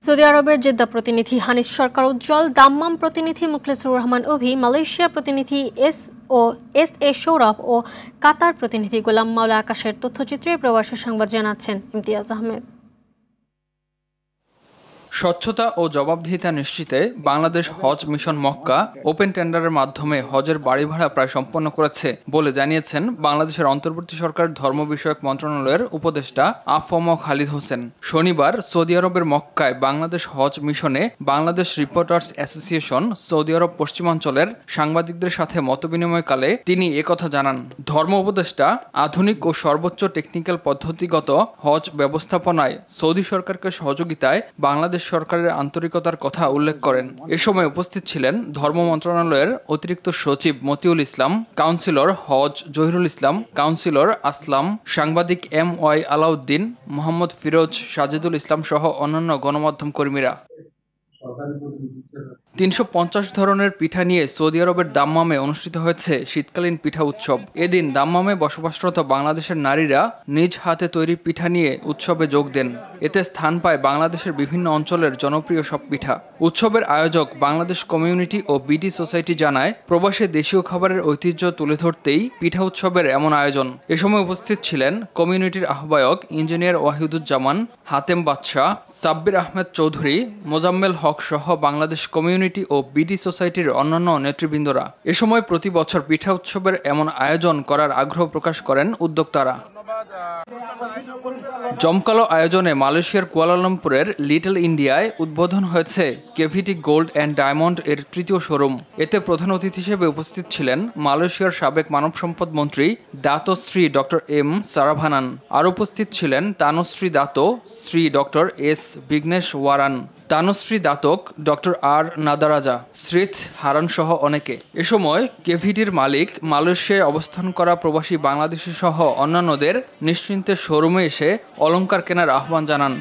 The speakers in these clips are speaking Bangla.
সৌদি আরবের জেদ্দা প্রতিনিধি হানিস সরকার উজ্জ্বল, দাম্মাম প্রতিনিধি মুখলেসুর রহমান অভি, মালয়েশিয়া প্রতিনিধি এস এ সৌরভ ও কাতার প্রতিনিধি গোলাম মাওলা আকাশের তথ্যচিত্রে প্রবাসী সংবাদ জানাচ্ছেন ইমতিয়াজ আহমেদ। স্বচ্ছতা ও জবাবদিহিতা নিশ্চিতে বাংলাদেশ হজ মিশন মক্কা ওপেন টেন্ডারের মাধ্যমে হজের বাড়ি ভাড়া প্রায় সম্পন্ন করেছে বলে জানিয়েছেন বাংলাদেশের অন্তর্বর্তী সরকার ধর্ম বিষয়ক মন্ত্রণালয়ের উপদেষ্টা আফম খালিদ হোসেন। শনিবার সৌদি আরবের মক্কায় বাংলাদেশ হজ মিশনে বাংলাদেশ রিপোর্টার্স অ্যাসোসিয়েশন সৌদি আরব পশ্চিমাঞ্চলের সাংবাদিকদের সাথে মতবিনিময়কালে তিনি একথা জানান। ধর্ম উপদেষ্টা আধুনিক ও সর্বোচ্চ টেকনিক্যাল পদ্ধতিগত হজ ব্যবস্থাপনায় সৌদি সরকারকে সহযোগিতায় বাংলাদেশ সরকারের আন্তরিকতার কথা উল্লেখ করেন। এ সময় উপস্থিত ছিলেন ধর্ম মন্ত্রণালয়ের অতিরিক্ত সচিব মতিউল ইসলাম, কাউন্সিলর হজ জহিরুল ইসলাম, কাউন্সিলর আসলাম, সাংবাদিক MY আলাউদ্দিন, মোহাম্মদ ফিরোজ, সাজিদুল ইসলাম সহ অন্যান্য গণমাধ্যম কর্মীরা। ৩৫০ ধরনের পিঠা নিয়ে সৌদি আরবের দাম্মামে অনুষ্ঠিত হয়েছে শীতকালীন পিঠা উৎসব। এদিন দাম্মামে বসবাসরত বাংলাদেশের নারীরা নিজ হাতে তৈরি পিঠা নিয়ে উৎসবে যোগ দেন। এতে স্থান পায় বাংলাদেশের বিভিন্ন অঞ্চলের জনপ্রিয় সব পিঠা। উৎসবের আয়োজক বাংলাদেশ কমিউনিটি ও বিডি সোসাইটি জানায়, প্রবাসে দেশীয় খাবারের ঐতিহ্য তুলে ধরতেই পিঠা উৎসবের এমন আয়োজন। এ সময় উপস্থিত ছিলেন কমিউনিটির আহ্বায়ক ইঞ্জিনিয়ার ওয়াহিদুজ্জামান, হাতেম বাদশাহ, সাব্বির আহমেদ চৌধুরী, মোজাম্মেল হক সহ বাংলাদেশ কমিউনিটি ও বিডি সোসাইটির অন্যান্য নেতৃবৃন্দরা। এ সময় প্রতি বছর পিঠা উৎসবের এমন আয়োজন করার আগ্রহ প্রকাশ করেন উদ্যোক্তারা। জমকালো আয়োজনে মালয়েশিয়ার কুয়ালালামপুরের লিটল ইন্ডিয়ায় উদ্বোধন হয়েছে কেভিটি গোল্ড অ্যান্ড ডায়মন্ড এর তৃতীয় শোরুম। এতে প্রধান অতিথি হিসেবে উপস্থিত ছিলেন মালয়েশিয়ার সাবেক মানব সম্পদ মন্ত্রী দাতোশ্রী ডক্টর M সারাভানান। আর উপস্থিত ছিলেন Tan Sri Dato, Sri doctor S Vigneswaran, Tan Sri Datuk, doctor R Nadaraja, Sritharan সহ অনেকে। এ সময় কেভিটির মালিক মালয়েশিয়ায় অবস্থান করা প্রবাসী বাংলাদেশি সহ অন্যান্যদের নিশ্চিন্তে শোরুমে এসে অলংকার কেনার আহ্বান জানান।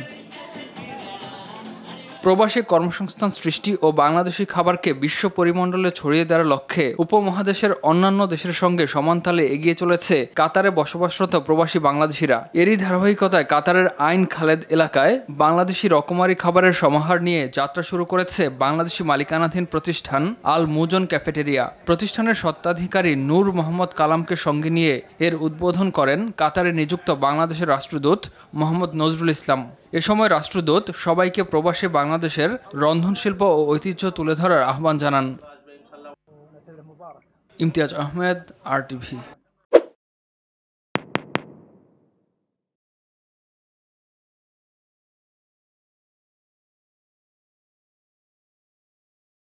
প্রবাসী কর্মসংস্থান সৃষ্টি ও বাংলাদেশি খাবারকে বিশ্ব পরিমণ্ডলে ছড়িয়ে দেওয়ার লক্ষ্যে উপমহাদেশের অন্যান্য দেশের সঙ্গে সমানতালে এগিয়ে চলেছে কাতারে বসবাসরত প্রবাসী বাংলাদেশিরা। এরই ধারাবাহিকতায় কাতারের আইন খালেদ এলাকায় বাংলাদেশি রকমারি খাবারের সমাহার নিয়ে যাত্রা শুরু করেছে বাংলাদেশি মালিকানাধীন প্রতিষ্ঠান আল মুজন ক্যাফেটেরিয়া। প্রতিষ্ঠানের স্বত্বাধিকারী নূর মোহাম্মদ কালামকে সঙ্গে নিয়ে এর উদ্বোধন করেন কাতারে নিযুক্ত বাংলাদেশের রাষ্ট্রদূত মোহাম্মদ নজরুল ইসলাম। এ সময় রাষ্ট্রদূত সবাইকে প্রবাসী বাংলাদেশের রন্ধনশিল্প ও ঐতিহ্য তুলে ধরার আহ্বান জানান। ইমতিয়াজ আহমেদ, RTV।